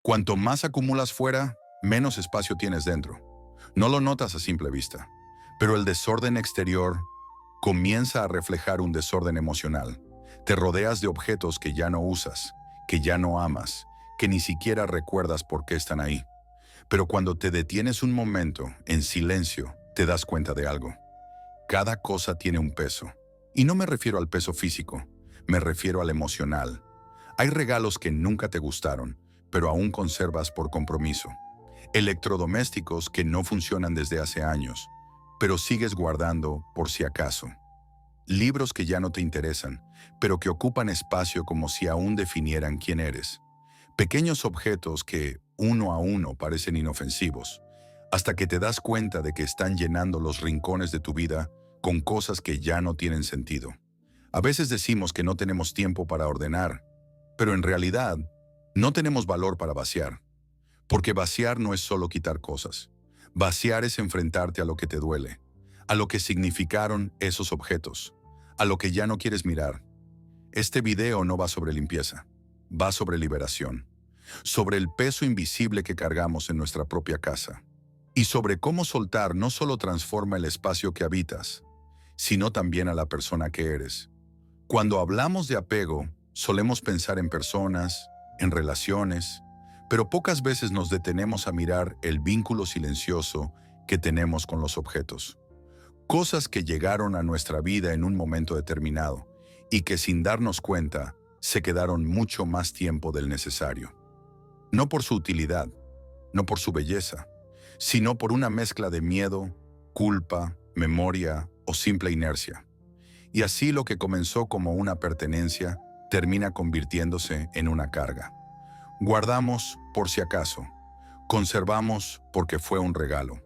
Cuanto más acumulas fuera, menos espacio tienes dentro. No lo notas a simple vista, pero el desorden exterior comienza a reflejar un desorden emocional. Te rodeas de objetos que ya no usas, que ya no amas, que ni siquiera recuerdas por qué están ahí. Pero cuando te detienes un momento, en silencio, te das cuenta de algo. Cada cosa tiene un peso. Y no me refiero al peso físico, me refiero al emocional. Hay regalos que nunca te gustaron, pero aún conservas por compromiso. Electrodomésticos que no funcionan desde hace años, pero sigues guardando por si acaso. Libros que ya no te interesan, pero que ocupan espacio como si aún definieran quién eres. Pequeños objetos que, uno a uno, parecen inofensivos, hasta que te das cuenta de que están llenando los rincones de tu vida con cosas que ya no tienen sentido. A veces decimos que no tenemos tiempo para ordenar, pero en realidad no tenemos valor para vaciar. Porque vaciar no es solo quitar cosas. Vaciar es enfrentarte a lo que te duele, a lo que significaron esos objetos, a lo que ya no quieres mirar. Este video no va sobre limpieza, va sobre liberación, sobre el peso invisible que cargamos en nuestra propia casa, y sobre cómo soltar no solo transforma el espacio que habitas, sino también a la persona que eres. Cuando hablamos de apego, solemos pensar en personas, en relaciones, pero pocas veces nos detenemos a mirar el vínculo silencioso que tenemos con los objetos. Cosas que llegaron a nuestra vida en un momento determinado y que sin darnos cuenta se quedaron mucho más tiempo del necesario. No por su utilidad, no por su belleza, sino por una mezcla de miedo, culpa, memoria o simple inercia. Y así lo que comenzó como una pertenencia termina convirtiéndose en una carga. Guardamos por si acaso, conservamos porque fue un regalo,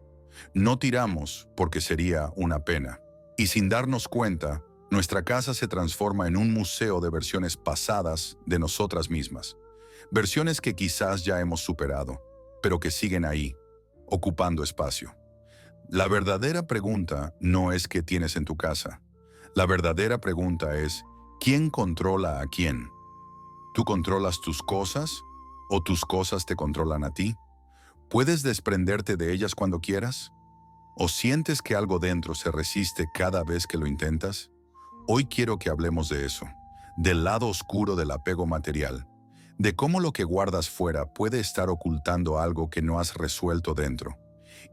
no tiramos porque sería una pena. Y sin darnos cuenta, nuestra casa se transforma en un museo de versiones pasadas de nosotras mismas. Versiones que quizás ya hemos superado, pero que siguen ahí, ocupando espacio. La verdadera pregunta no es qué tienes en tu casa. La verdadera pregunta es, ¿quién controla a quién? ¿Tú controlas tus cosas o tus cosas te controlan a ti? ¿Puedes desprenderte de ellas cuando quieras? ¿O sientes que algo dentro se resiste cada vez que lo intentas? Hoy quiero que hablemos de eso, del lado oscuro del apego material, de cómo lo que guardas fuera puede estar ocultando algo que no has resuelto dentro,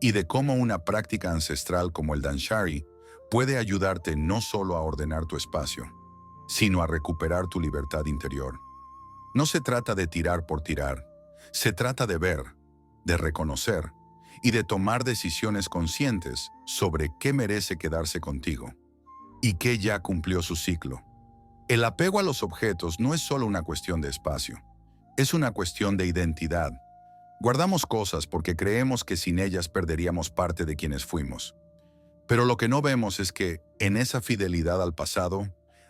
y de cómo una práctica ancestral como el Danshari puede ayudarte no solo a ordenar tu espacio, sino a recuperar tu libertad interior. No se trata de tirar por tirar, se trata de ver, de reconocer y de tomar decisiones conscientes sobre qué merece quedarse contigo y qué ya cumplió su ciclo. El apego a los objetos no es solo una cuestión de espacio, es una cuestión de identidad. Guardamos cosas porque creemos que sin ellas perderíamos parte de quienes fuimos. Pero lo que no vemos es que, en esa fidelidad al pasado,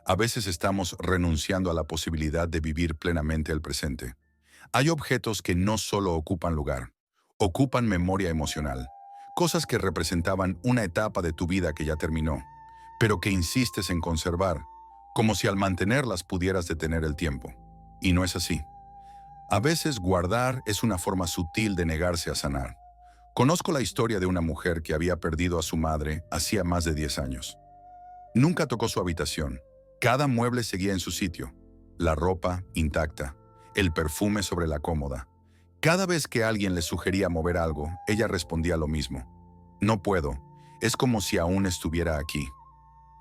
a veces estamos renunciando a la posibilidad de vivir plenamente el presente. Hay objetos que no solo ocupan lugar, ocupan memoria emocional, cosas que representaban una etapa de tu vida que ya terminó, pero que insistes en conservar, como si al mantenerlas pudieras detener el tiempo. Y no es así. A veces guardar es una forma sutil de negarse a sanar. Conozco la historia de una mujer que había perdido a su madre hacía más de 10 años. Nunca tocó su habitación. Cada mueble seguía en su sitio. La ropa intacta, el perfume sobre la cómoda. Cada vez que alguien le sugería mover algo, ella respondía lo mismo. No puedo. Es como si aún estuviera aquí.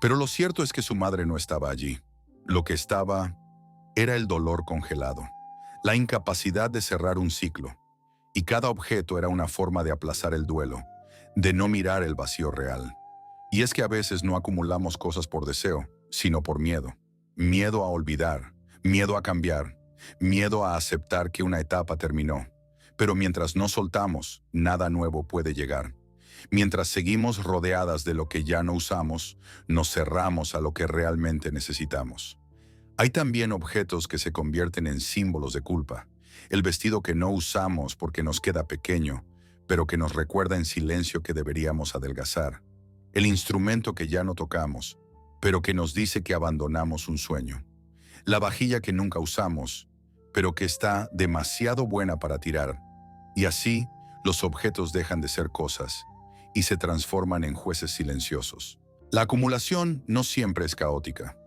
Pero lo cierto es que su madre no estaba allí. Lo que estaba era el dolor congelado, la incapacidad de cerrar un ciclo. Y cada objeto era una forma de aplazar el duelo, de no mirar el vacío real. Y es que a veces no acumulamos cosas por deseo, sino por miedo. Miedo a olvidar, miedo a cambiar, miedo a aceptar que una etapa terminó. Pero mientras no soltamos, nada nuevo puede llegar. Mientras seguimos rodeadas de lo que ya no usamos, nos cerramos a lo que realmente necesitamos. Hay también objetos que se convierten en símbolos de culpa. El vestido que no usamos porque nos queda pequeño, pero que nos recuerda en silencio que deberíamos adelgazar. El instrumento que ya no tocamos, pero que nos dice que abandonamos un sueño. La vajilla que nunca usamos, pero que está demasiado buena para tirar. Y así, los objetos dejan de ser cosas y se transforman en jueces silenciosos. La acumulación no siempre es caótica.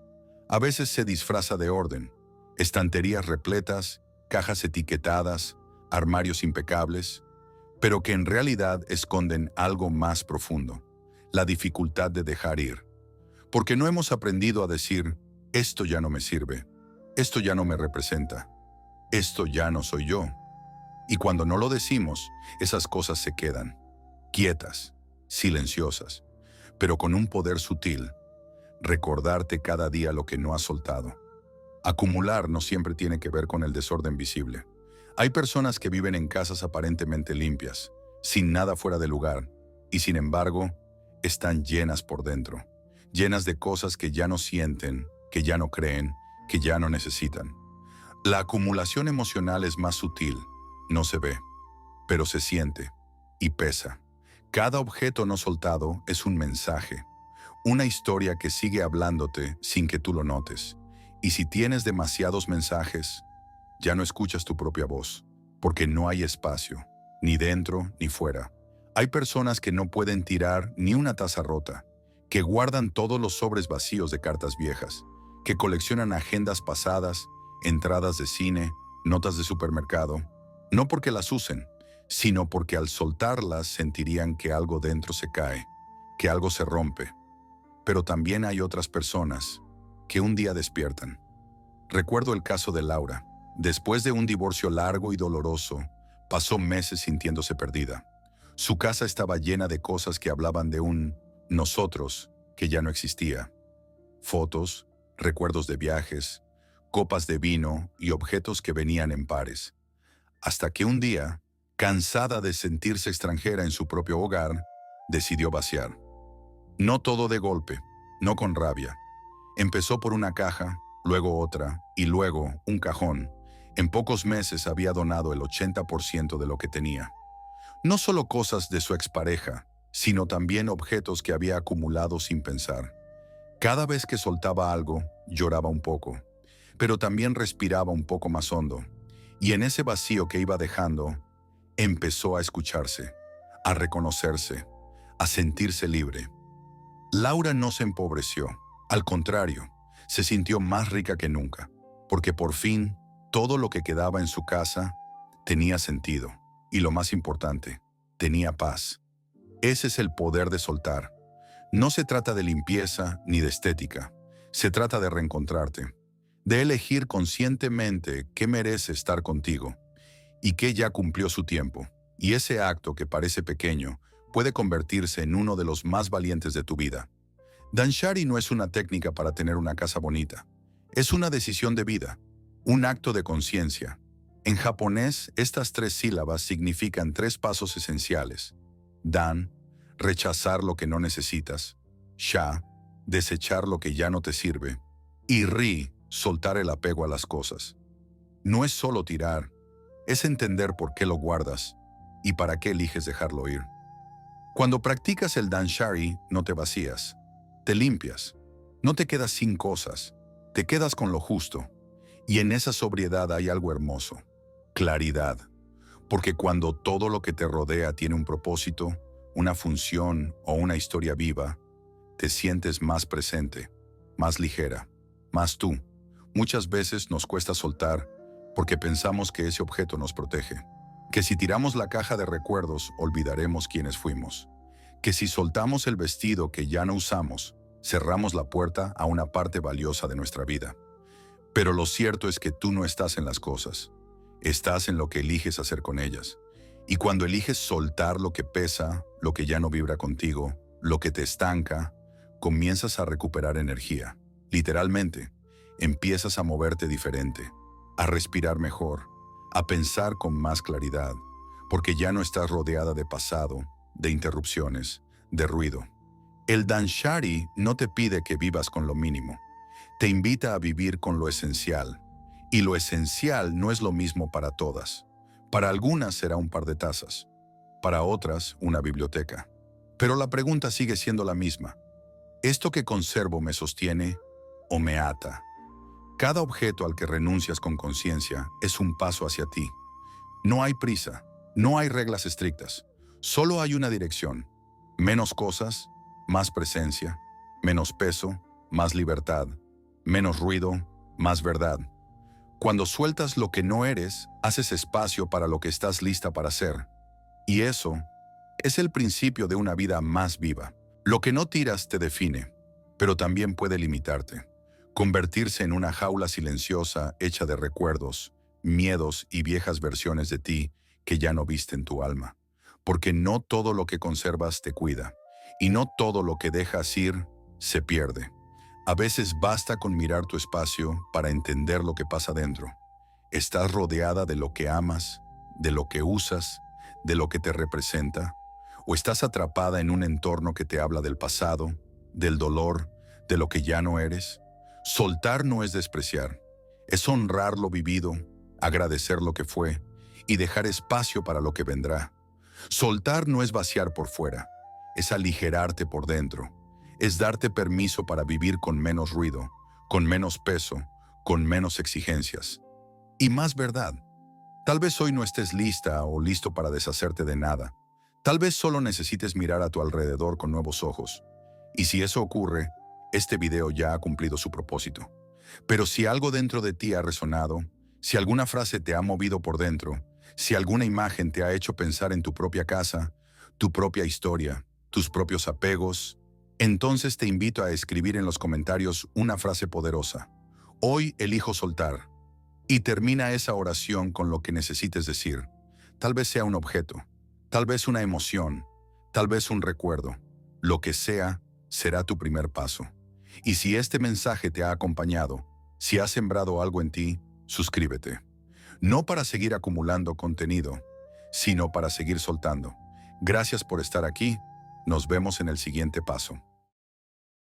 A veces se disfraza de orden. Estanterías repletas, cajas etiquetadas, armarios impecables, pero que en realidad esconden algo más profundo: la dificultad de dejar ir. Porque no hemos aprendido a decir: esto ya no me sirve, esto ya no me representa, esto ya no soy yo. Y cuando no lo decimos, esas cosas se quedan, quietas, silenciosas, pero con un poder sutil: recordarte cada día lo que no has soltado. Acumular no siempre tiene que ver con el desorden visible. Hay personas que viven en casas aparentemente limpias, sin nada fuera de lugar, y sin embargo, están llenas por dentro, llenas de cosas que ya no sienten, que ya no creen, que ya no necesitan. La acumulación emocional es más sutil, no se ve, pero se siente y pesa. Cada objeto no soltado es un mensaje, una historia que sigue hablándote sin que tú lo notes. Y si tienes demasiados mensajes, ya no escuchas tu propia voz, porque no hay espacio, ni dentro ni fuera. Hay personas que no pueden tirar ni una taza rota, que guardan todos los sobres vacíos de cartas viejas, que coleccionan agendas pasadas, entradas de cine, notas de supermercado, no porque las usen, sino porque al soltarlas sentirían que algo dentro se cae, que algo se rompe. Pero también hay otras personas que un día despiertan. Recuerdo el caso de Laura. Después de un divorcio largo y doloroso, pasó meses sintiéndose perdida. Su casa estaba llena de cosas que hablaban de un nosotros que ya no existía. Fotos, recuerdos de viajes, copas de vino y objetos que venían en pares. Hasta que un día, cansada de sentirse extranjera en su propio hogar, decidió vaciar. No todo de golpe, no con rabia. Empezó por una caja, luego otra y luego un cajón. En pocos meses había donado el 80% de lo que tenía. No solo cosas de su expareja, sino también objetos que había acumulado sin pensar. Cada vez que soltaba algo, lloraba un poco, pero también respiraba un poco más hondo. Y en ese vacío que iba dejando, empezó a escucharse, a reconocerse, a sentirse libre. Laura no se empobreció, al contrario, se sintió más rica que nunca, porque por fin todo lo que quedaba en su casa tenía sentido, y lo más importante, tenía paz. Ese es el poder de soltar. No se trata de limpieza ni de estética, se trata de reencontrarte, de elegir conscientemente qué merece estar contigo y qué ya cumplió su tiempo, y ese acto que parece pequeño puede convertirse en uno de los más valientes de tu vida. Danshari no es una técnica para tener una casa bonita. Es una decisión de vida, un acto de conciencia. En japonés, estas 3 sílabas significan 3 pasos esenciales. Dan, rechazar lo que no necesitas. Sha, desechar lo que ya no te sirve. Y Ri, soltar el apego a las cosas. No es solo tirar, es entender por qué lo guardas y para qué eliges dejarlo ir. Cuando practicas el Danshari, no te vacías. Te limpias, no te quedas sin cosas, te quedas con lo justo. Y en esa sobriedad hay algo hermoso: claridad. Porque cuando todo lo que te rodea tiene un propósito, una función o una historia viva, te sientes más presente, más ligera, más tú. Muchas veces nos cuesta soltar porque pensamos que ese objeto nos protege, que si tiramos la caja de recuerdos olvidaremos quiénes fuimos, que si soltamos el vestido que ya no usamos, cerramos la puerta a una parte valiosa de nuestra vida. Pero lo cierto es que tú no estás en las cosas, estás en lo que eliges hacer con ellas. Y cuando eliges soltar lo que pesa, lo que ya no vibra contigo, lo que te estanca, comienzas a recuperar energía. Literalmente, empiezas a moverte diferente, a respirar mejor, a pensar con más claridad, porque ya no estás rodeada de pasado, de interrupciones, de ruido. El Danshari no te pide que vivas con lo mínimo, te invita a vivir con lo esencial. Y lo esencial no es lo mismo para todas. Para algunas será un par de tazas, para otras una biblioteca. Pero la pregunta sigue siendo la misma: ¿esto que conservo me sostiene o me ata? Cada objeto al que renuncias con conciencia es un paso hacia ti. No hay prisa, no hay reglas estrictas, solo hay una dirección. Menos cosas, más presencia, menos peso, más libertad, menos ruido, más verdad. Cuando sueltas lo que no eres, haces espacio para lo que estás lista para ser. Y eso es el principio de una vida más viva. Lo que no tiras te define, pero también puede limitarte. Convertirse en una jaula silenciosa hecha de recuerdos, miedos y viejas versiones de ti que ya no visten tu alma. Porque no todo lo que conservas te cuida, y no todo lo que dejas ir se pierde. A veces basta con mirar tu espacio para entender lo que pasa dentro. Estás rodeada de lo que amas, de lo que usas, de lo que te representa, o estás atrapada en un entorno que te habla del pasado, del dolor, de lo que ya no eres. Soltar no es despreciar, es honrar lo vivido, agradecer lo que fue y dejar espacio para lo que vendrá. Soltar no es vaciar por fuera, es aligerarte por dentro, es darte permiso para vivir con menos ruido, con menos peso, con menos exigencias. Y más verdad, tal vez hoy no estés lista o listo para deshacerte de nada. Tal vez solo necesites mirar a tu alrededor con nuevos ojos. Y si eso ocurre, este video ya ha cumplido su propósito. Pero si algo dentro de ti ha resonado, si alguna frase te ha movido por dentro, si alguna imagen te ha hecho pensar en tu propia casa, tu propia historia, tus propios apegos, entonces te invito a escribir en los comentarios una frase poderosa. Hoy elijo soltar. Y termina esa oración con lo que necesites decir. Tal vez sea un objeto, tal vez una emoción, tal vez un recuerdo. Lo que sea, será tu primer paso. Y si este mensaje te ha acompañado, si ha sembrado algo en ti, suscríbete. No para seguir acumulando contenido, sino para seguir soltando. Gracias por estar aquí. Nos vemos en el siguiente paso.